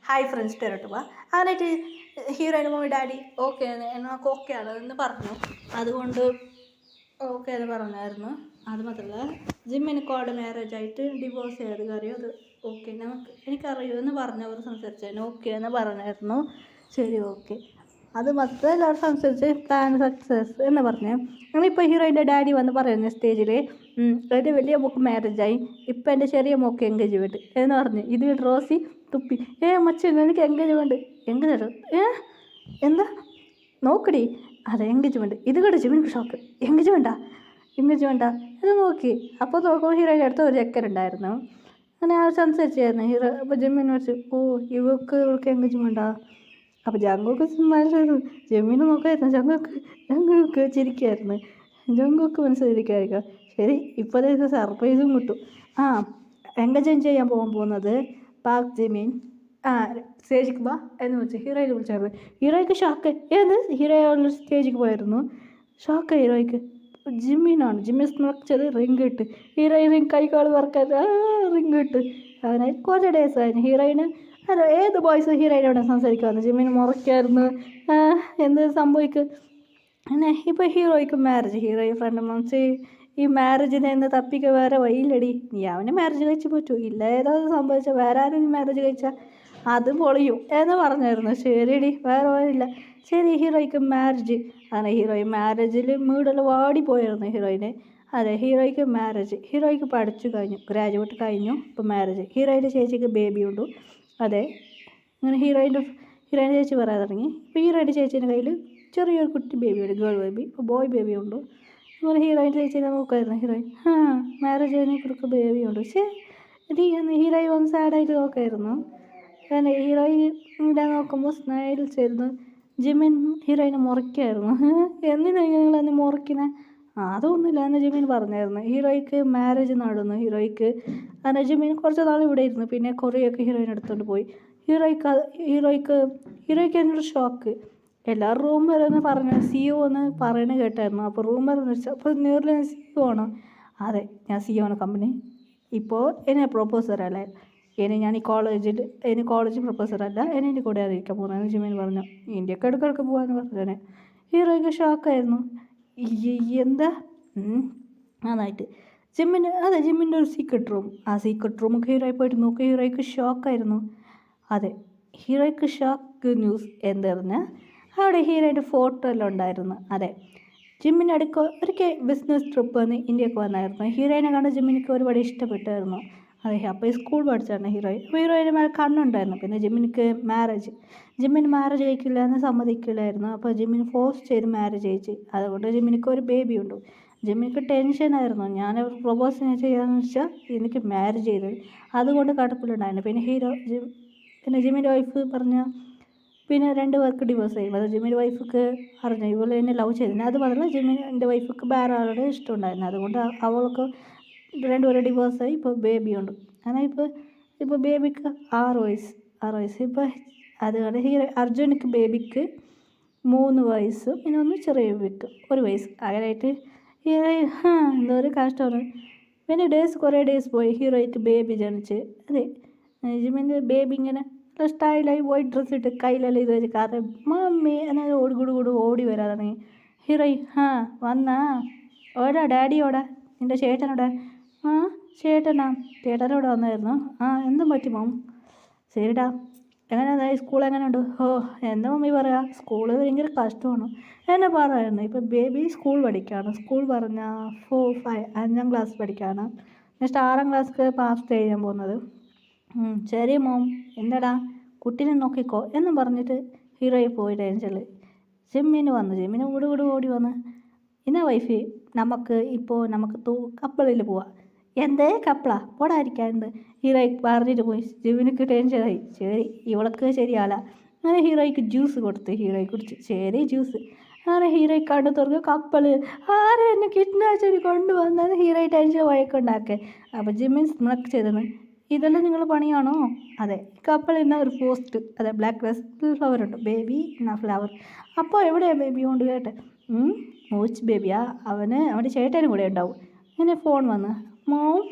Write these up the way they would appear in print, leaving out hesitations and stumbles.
Hi friends തരട്ട് പോവാ അങ്ങനെയായിട്ട് ഹീറോയിൻ്റെ mummy daddy okay നമുക്ക് ഓക്കെയാണ് എന്ന് പറഞ്ഞു. അതുകൊണ്ട് ഓക്കെ എന്ന് പറഞ്ഞായിരുന്നു. അത് മാത്രമല്ല ജിമ്മിനിക്കോടെ മാരേജ് ആയിട്ട് ഡിവോഴ്സ് ചെയ്ത് കാര്യം അത് ഓക്കെ എനിക്കറിയുമെന്ന് പറഞ്ഞവർ സംസാരിച്ചായിരുന്നു. ഓക്കെ എന്ന് പറഞ്ഞായിരുന്നു. ശരി ഓക്കെ അത് മാത്രമല്ല എല്ലാവരും സംസാരിച്ച് പ്ലാൻ സക്സസ് എന്ന് പറഞ്ഞു. ഞങ്ങളിപ്പോൾ ഹീറോയിൻ്റെ ഡാഡി വന്ന് പറയുന്നു സ്റ്റേജിൽ എൻ്റെ വലിയ മോക്ക് മാരേജായി, ഇപ്പം എൻ്റെ ചെറിയ മോക്ക് എൻഗേജ്മെൻറ്റ് എന്ന് പറഞ്ഞു. ഇത് റോസി തുപ്പി മച്ചൻ എനിക്ക് എൻഗേജ്മെൻറ്റ് എന്താ നോക്കടി അതെ എൻഗേജ്മെൻറ്റ് ഇത് കടിച്ചു എനിക്ക് ഷോക്ക് എൻഗേജ്മെൻറ്റാ ഇത് നോക്കി. അപ്പോൾ നോക്കുമ്പോൾ ഹീറോയിൻ്റെ അടുത്ത് ഒരു ചെക്കനുണ്ടായിരുന്നു. അങ്ങനെ ആ സംസാരിച്ചായിരുന്നു ഹീറോ. അപ്പോൾ ജിമ്മിന് വെച്ച് ഇവൾക്ക് എൻഗേജ്മെൻറ്റാ. അപ്പോൾ ജങ്കുക്ക് ജമ്മിനെ നോക്കായിരുന്നു. ജങ്കുക്ക് ചിരിക്കായിരുന്നു. ജങ്കുക്ക് മനസ്സിലിരിക്കായിരിക്കാം. ശരി ഇപ്പോഴത്തെ സർപ്രൈസും കിട്ടും. എൻഗേജ് ചെയ്യാൻ പോകുന്നത് പാക് ജിമിൻ സ്റ്റേജിക്ക് വാ എന്ന് വെച്ച് ഹീറോയിനെ വിളിച്ചായിരുന്നു. ഹീറോയ്ക്ക് ഷോക്ക് ഹീറോ സ്റ്റേജിക്ക് പോയിരുന്നു. ഷോക്ക് ഹീറോയ്ക്ക് ജിമ്മി സ്മറച്ചത് റിങ് ഇട്ട് ഹീറോയിൻ കൈകാൾ വറക്കാൻ റിങ് ഇട്ട് അങ്ങനെ കുറച്ച് ഡേയ്സ് ആയിരുന്നു. ഹീറോയിന് ഏത് ബോയ്സ് ഹീറോയിനോട് സംസാരിക്കുമായിരുന്നു. ജിമ്മിന് മുറയ്ക്കായിരുന്നു. എന്ത് സംഭവിക്കും പിന്നെ ഇപ്പോൾ ഹീറോയ്ക്ക് മാരേജ് ഹീറോയി ഫ്രണ്ട് മനസ്സി ഈ മാരേജിനെ എന്ന് തപ്പിക്ക് വേറെ വഴിയില്ലടി. നീ അവന് മാരേജ് കഴിച്ച് പറ്റൂ ഇല്ല ഏതോ സംഭവിച്ചാൽ വേറെ ആരും മാരേജ് കഴിച്ചാൽ അത് പൊളിയും എന്ന് പറഞ്ഞായിരുന്നു. ശരിയടി വേറെ വഴിയില്ല. ശരി ഹീറോയ്ക്ക് മാരേജ് അങ്ങനെ ഹീറോയിൻ മാരേജിൽ വീടെല്ലാം വാടിപ്പോയായിരുന്നു ഹീറോയിന്. അതെ ഹീറോയ്ക്ക് മാരേജ് ഹീറോയ്ക്ക് പഠിച്ചു കഴിഞ്ഞു ഗ്രാജുവേറ്റ് കഴിഞ്ഞു. ഇപ്പോൾ മാരേജ് ഹീറോയിൻ്റെ ചേച്ചിക്ക് ബേബി ഉണ്ട്. അതെ അങ്ങനെ ഹീറോയിൻ്റെ ചേച്ചി പറയാൻ തുടങ്ങി. ഇപ്പോൾ ഹീറോയിൻ്റെ ചേച്ചീൻ്റെ കയ്യിൽ ചെറിയൊരു കുട്ടി ബേബിയുണ്ട് ഗേൾ ബേബി. ഇപ്പോൾ ബോയ് ബേബി ഉണ്ട്. അതുപോലെ ഹീറോയിൻ്റെ ചേച്ചീനെ നോക്കുമായിരുന്നു ഹീറോയിൻ. മാരേജ് കഴിഞ്ഞ കുറുക്ക് ബേബി ഉണ്ട്. ഹീറോയിൻ വന്ന് സാഡായിട്ട് നോക്കുമായിരുന്നു. അങ്ങനെ ഹീറോയിനെ നോക്കുമ്പോൾ സ്മൈൽ ചെയ്തിരുന്നു. ജിമ്മിൻ ഹീറോയിനെ മുറിക്കായിരുന്നു. എന്തിനാ നിങ്ങളെന്നെ മുറിക്കണേ? അതൊന്നുമില്ല എന്ന് ജിമ്മിൻ പറഞ്ഞായിരുന്നു. ഹീറോയ്ക്ക് മാരേജ് നടന്നു. അങ്ങനെ ജിമ്മിൻ കുറച്ച് നാൾ ഇവിടെ ഇരുന്നു. പിന്നെ കുറേയൊക്കെ ഹീറോയിൻ എടുത്തുകൊണ്ട് പോയി. ഹീറോയ്ക്ക് എന്നൊരു ഷോക്ക്. എല്ലാവരും റൂം വരെ എന്ന് പറഞ്ഞു CEO എന്ന് പറയുന്നത് കേട്ടായിരുന്നു. അപ്പോൾ റൂം വരെ എന്ന് വെച്ചാൽ അപ്പോൾ നേരിൽ CEO ആണോ? അതെ ഞാൻ CEO ആണ് കമ്പനി. ഇപ്പോൾ എന്നെ പ്രൊപ്പോസറല്ലേ ഞാൻ ഈ കോളേജ് പ്രൊഫസറല്ല എൻ്റെ കൂടെ അറിയിക്കാൻ പോകുന്നതെന്ന് ജിമ്മിൻ പറഞ്ഞു. ഇന്ത്യക്ക് ഇടയ്ക്കിടയ്ക്ക് പോകാമെന്ന് പറഞ്ഞാൽ ഹീറോയ്ക്ക് ഷോക്കായിരുന്നു. എന്താ നന്നായിട്ട് ജിമ്മിൻ്റെ ഒരു സീക്രട്ട് റൂം. ആ സീക്രട്ട് റൂമൊക്കെ ഹീറോയിൽ പോയിട്ട് നോക്കി. ഹീറോയ്ക്ക് ഷോക്കായിരുന്നു. അതെ ഹീറോയ്ക്ക് ഷോക്ക് ന്യൂസ് എന്താ പറഞ്ഞാൽ അവിടെ ഹീറോയുടെ ഫോട്ടോ എല്ലാം ഉണ്ടായിരുന്നു. അതെ ജിമ്മിൻ്റെ അടുക്ക് ഒരിക്കൽ ബിസിനസ് ട്രിപ്പ് വന്ന് ഇന്ത്യക്ക് വന്നായിരുന്നു. ഹീറോയിനെ കണ്ട് ജിമ്മിനിക്ക് ഒരുപാട് ഇഷ്ടപ്പെട്ടായിരുന്നു. അതെ അപ്പോൾ ഈ സ്കൂൾ പഠിച്ചായിരുന്നു ഹീറോയിൻ. അപ്പോൾ ഹീറോയിന് മേലെ കണ്ണുണ്ടായിരുന്നു. പിന്നെ ജിമ്മിന് മാരേജ് കഴിക്കില്ല എന്ന് സമ്മതിക്കില്ലായിരുന്നു. അപ്പോൾ ജിമ്മിന് ഫോഴ്സ് ചെയ്ത് മാരേജ് കഴിച്ച്. അതുകൊണ്ട് ജിമ്മിനിക്ക് ഒരു ബേബി ഉണ്ട്. ജിമ്മിനിക്ക് ടെൻഷനായിരുന്നു. ഞാൻ പ്രൊപ്പോസ് ചെയ്യാമെന്ന് വെച്ചാൽ എനിക്ക് മാരേജ് ചെയ്തത് അതുകൊണ്ട് കടപ്പിലുണ്ടായിരുന്നു. പിന്നെ ജിമ്മിൻ്റെ വൈഫ് പറഞ്ഞ പിന്നെ 2 പേർക്ക് ഡിവോഴ്സ് ചെയ്യും. അത് ജിമ്മിൻ്റെ വൈഫിക്ക് അറിഞ്ഞു ഇവൾ എന്നെ ലവ് ചെയ്തിരുന്നു. അത് മാത്രമല്ല എൻ്റെ വൈഫിക്ക് വേറെ ആളുടെ ഇഷ്ടമുണ്ടായിരുന്നു. അതുകൊണ്ട് അവൾക്ക് 2 പേരും ഡിവോഴ്സായി. ഇപ്പോൾ ബേബി ഉണ്ട്. അങ്ങനെ ഇപ്പോൾ ബേബിക്ക് 6 വയസ്സ്. ഇപ്പോൾ അതുകൊണ്ട് അർജുനക്ക് ബേബിക്ക് 3 വയസ്സും പിന്നെ ഒന്ന് ചെറിയ ബേബിക്ക് 1 വയസ്സ്. അങ്ങനെയായിട്ട് എന്തോ ഒരു കഷ്ടമാണ്. പിന്നെ കുറേ ഡേയ്സ് പോയി. ഹീറോയ്ക്ക് ബേബി ജനിച്ച്. അതെ ജിമ്മിൻ്റെ ബേബി ഇങ്ങനെ സ്റ്റൈലായി വൈറ്റ് ഡ്രസ്സ് ഇട്ട് കയ്യിലെല്ലാം ഇത് വെച്ച് കാരണം മമ്മി എന്നാൽ ഓടി വരാൻ തുടങ്ങി. ഹീറോയിൻ വന്നാ ഡാഡിയോടാ നിൻ്റെ ചേട്ടനോടാ? ചേട്ടനോട് വന്നായിരുന്നു. എന്തും പറ്റി മോം? ശരിടാ എങ്ങനെയാ സ്കൂൾ എങ്ങനെയുണ്ട്? എന്താ മമ്മി പറയാ സ്കൂൾ ഭയങ്കര കഷ്ടമാണ് എന്നെ പറയായിരുന്നു. ഇപ്പം ബേബി സ്കൂൾ പഠിക്കുകയാണ്. സ്കൂൾ പറഞ്ഞാൽ 5ാം ക്ലാസ് പഠിക്കുകയാണ്. നെക്സ്റ്റ് 6ാം ക്ലാസ്സിൽ പാസ് ചെയ്യാൻ പോകുന്നത്. ശരി മോം എന്താടാ കുട്ടീനെ നോക്കിക്കോ എന്നും പറഞ്ഞിട്ട് ഹീറോയിൽ പോയി ടെൻഷനിൽ. ജിമ്മിന് ഓടി വന്ന് എന്നാ വൈഫ് നമുക്ക് കപ്പലിൽ പോവാം. എന്തേ കപ്പളാ പോടായിരിക്കാറുണ്ട് ഹീറോയ്ക്ക് പറഞ്ഞിട്ട് പോയി. ജിമ്മിനിക്ക് ടെൻഷനായി. ശരി ഇവൾക്ക് ശരിയാല. അങ്ങനെ ഹീറോയ്ക്ക് ജ്യൂസ് കൊടുത്ത് ഹീറോയി കുടിച്ച്. ശരി ജ്യൂസ് അങ്ങനെ ഹീറോയ്ക്ക് കണ്ടു തുറക്കുക കപ്പൽ ആരും എന്നെ കിഡ്നാപ്പ് കൊണ്ടുവന്നത് ഹീറോയി ടെൻഷൻ വഴക്കുണ്ടാക്കുക. അപ്പോൾ ജിമ്മിൻ സ്മക്ക് ചെയ്തത് ഇതെല്ലാം നിങ്ങൾ പണിയാണോ? അതെ കപ്പലിൽ നിന്ന് ഒരു പോസ്റ്റ് അതെ ബ്ലാക്ക് ഫ്ലവർ ഉണ്ട് ബേബി ഫ്ലവർ. അപ്പോൾ എവിടെയാണ് ബേബി കൊണ്ട് കേട്ടെ മൂച്ച് ബേബിയാ അവൻ്റെ ചേട്ടനും കൂടെ ഉണ്ടാവും. ഇങ്ങനെ ഫോൺ വന്ന് മോം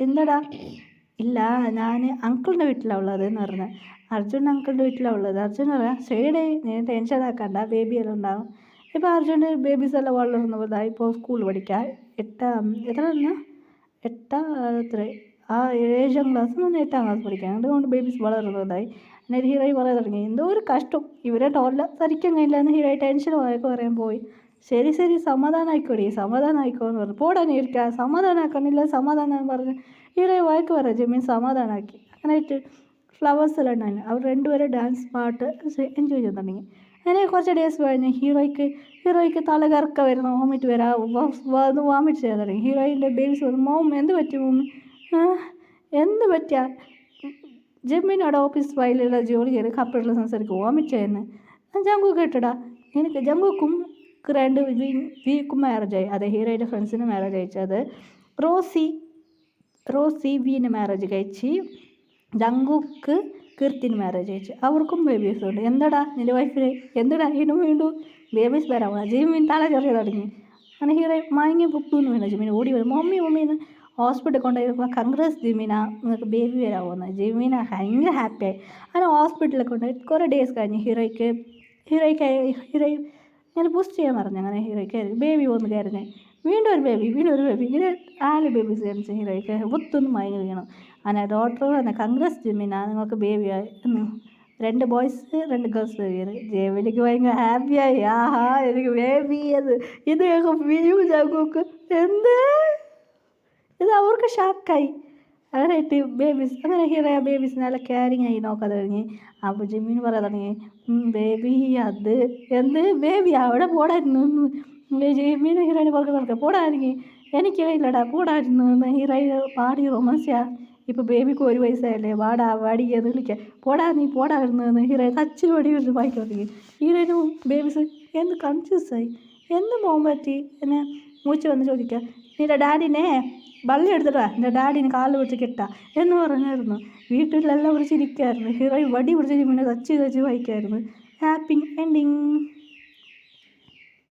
എന്താടാ ഇല്ല, ഞാൻ അങ്കിളിൻ്റെ വീട്ടിലാണ് ഉള്ളത് എന്ന് പറഞ്ഞത്. അർജുൻ അങ്കിളിൻ്റെ വീട്ടിലാണ് ഉള്ളത്. അർജുൻ പറയാം ശരിയടേ, നീ ടെൻഷൻ ആക്കണ്ട, ബേബി എല്ലാം ഉണ്ടാവും. ഇപ്പോൾ അർജുൻ്റെ ബേബീസ് എല്ലാം വളർന്നു പോയതാ. ഇപ്പോൾ സ്കൂൾ പഠിക്കാം. എത്ര എത്ര ആ 7ാം ക്ലാസ് 8ാം ക്ലാസ് പഠിക്കാൻ. അതുകൊണ്ട് ബേബീസ് വളർന്നതായി. എന്നിട്ട് ഹീറോയി പറയാൻ തുടങ്ങി എന്തോ ഒരു കഷ്ടം, ഇവരെ ടോല്ല സരിക്കാൻ കഴിയില്ല എന്ന് ഹീറോയി ടെൻഷൻ പറയാൻ പോയി. ശരി സമാധാനമായിക്കോടി, സമാധാനമായിക്കോന്ന് പറഞ്ഞു. പോടാൻ ഇരിക്കുക, സമാധാനമാക്കണില്ല, സമാധാനം പറഞ്ഞ് ഹീറോയി വഴക്ക് പറയാം. ജിമ്മിൻ സമാധാനമാക്കി. അങ്ങനെയായിട്ട് ഫ്ലവേഴ്സ് എല്ലാം ഉണ്ടായിരുന്നു. അവർ രണ്ടുപേരും ഡാൻസ് പാട്ട് എൻജോയ് ചെയ്യാൻ തുടങ്ങി. അങ്ങനെ കുറച്ച് ഡേയ്സ് കഴിഞ്ഞ് ഹീറോയ്ക്ക് തലകറക്കം വരുന്നു, വോമിറ്റ് വോമിറ്റ് ചെയ്യാൻ തുടങ്ങി. ഹീറോയിൻ്റെ ബേബീസ് വന്നു, മോം എന്ത് പറ്റി മോം, എന്ത് പറ്റിയ? ജിമ്മിനോട് ഓഫീസ് ഫയലുള്ള ജോലി ചെയ്ത് കമ്പ്യൂട്ടറിൽ സംസാരിക്കും, വോമിറ്റ് ചെയ്യുന്നു. ജങ്കു കേട്ടടാ, എനിക്ക് ജങ്കുക്കും വീക്കും മാരേജ് ആയി. അതെ, ഹീറോയുടെ ഫ്രണ്ട്സിന് മാരേജ് അയച്ചത്. റോസി വീന് മാരേജ് കഴിച്ച്, ജങ്കുക്ക് കീർത്തിന് മാരേജ് അയച്ചു. അവർക്കും ബേബീസ് ഉണ്ട്. എന്താടാ നിൻ്റെ വൈഫിന്, എന്താടാ ഇതിനും വീണ്ടും ബേബീസ് വരാമോ? ജിമ്മിൻ തല ചെറിയ തുടങ്ങി. അങ്ങനെ ഹീറോ മയങ്ങി പൊക്കുന്നു വീണ. ജിമ്മിന് ഓടി വരും, മമ്മീന്ന് ഹോസ്പിറ്റലിൽ കൊണ്ടുപോയി, കൺഗ്രസ് ജിമ്മിന നിങ്ങൾക്ക് ബേബി വരാമോന്ന്. ജിമ്മിന ഭയങ്കര ഹാപ്പിയായി. അങ്ങനെ ഹോസ്പിറ്റലിൽ കൊണ്ടുപോയി കുറേ ഡേയ്സ് കഴിഞ്ഞ് ഹീറോയ്ക്ക് ഇങ്ങനെ ബൂസ്റ്റ് ചെയ്യാൻ പറഞ്ഞു. അങ്ങനെ ഹീറോയ്ക്ക് ബേബി വന്ന് കയറുന്നേ, വീണ്ടും ഒരു ബേബി ഇങ്ങനെ 4 ബേബീസ് കാണിച്ചു. ഹീറോയ്ക്ക് ഒത്തൊന്നും മയങ്ങി വീണു. അങ്ങനെ ഡോക്ടർ പറഞ്ഞ കൺഗ്രസ് ജിമ്മിന നിങ്ങൾക്ക് ബേബി ആയി എന്ന്. 2 ബോയ്സ് 2 ഗേൾസ് ബേബിയാണ്. ജെമിനിക്ക് ഭയങ്കര ഹാപ്പിയായി. ആഹാ എനിക്ക് ബേബി ഇത് വ്യൂ ജാഗോക്ക് എന്ത് ഇത് അവർക്ക് ഷാക്കായി. അങ്ങനെ ഹീറോ ബേബീസ് നല്ല കെയറിങ് ആയി നോക്കാൻ തുടങ്ങി. അപ്പോൾ ജിമ്മിന് പറയാൻ തുടങ്ങി ബേബി അത് എന്ത് ബേബി അവിടെ പോടായിരുന്നു. ജിമ്മിന് ഹീറോയിന് പുറകെ നടക്കുക, പോടായിരുന്നു എനിക്ക് കഴിയില്ലടാ പോടായിരുന്നു എന്ന് ഹീറോയിന് പാടി റൊമാൻസിയാ. ഇപ്പോൾ ബേബിക്ക് 1 വയസ്സായല്ലേ, വാടി എന്ന് വിളിക്കുക, നീ പോടായിരുന്നു എന്ന് ഹീറോയിൻ തച്ചിൽ വടി വെച്ച് വായിക്കാൻ തുടങ്ങി. ഹീറോയിനും ബേബീസ് എന്ത് കൺഫ്യൂസായി, എന്ത് പോകാൻ പറ്റി എന്നെ മൂച്ച് വന്ന് ചോദിക്കുക, നിൻ്റെ ഡാഡിനെ ബള്ളി എടുത്തിട്ടാ എൻ്റെ ഡാഡിനെ കാലിൽ പിടിച്ച് കെട്ടാ എന്ന് പറഞ്ഞായിരുന്നു. വീട്ടിലെല്ലാം പിടിച്ചിരിക്കുമായിരുന്നു. ഹീറോയിൻ വടി പിടിച്ച് ജിമ്മിനെ തച്ച് വായിക്കായിരുന്നു. Happy ending.